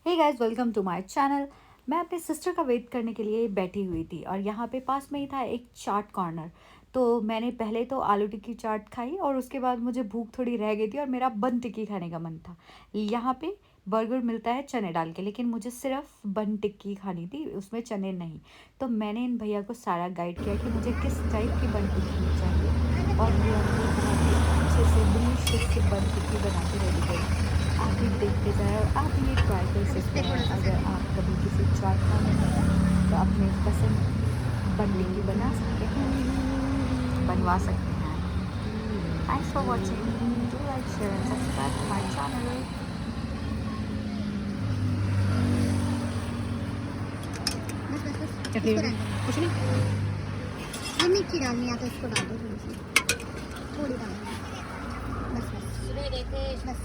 Hey guys, welcome to my channel. मैं अपने sister का वेट करने के लिए बैठी हुई थी और यहाँ पे पास में ही था एक चाट कॉर्नर। तो मैंने पहले तो आलू टिक्की चाट खाई और उसके बाद मुझे भूख थोड़ी रह गई थी और मेरा बन टिक्की खाने का मन था। यहाँ पे बर्गर मिलता है चने डाल के, लेकिन मुझे सिर्फ बन टिक्की खानी थी, उसमें चने नहीं। तो मैंने इन भैया को सारा गाइड किया कि मुझे किस टाइप की बन टिक्की चाहिए और ये हमने बहुत ही अच्छे से डिलीशियस से बन टिक्की बना के रेडी करी। आप भी देखते जाएं और आप भी ये ट्राई कर सकते हैं। अगर आप कभी किसी चाट खाने में तो अपने पसंद बनने की बना सकते हैं, बनवा सकते हैं। Thanks for watching. Do like, share and subscribe to my channel. बस बस बस चटनी इसको डाल दो। कुछ नहीं। ये मीठी डालनी है तो इसको डाल दो थोड़ी सी, थोड़ी डाल दो। बस बस बस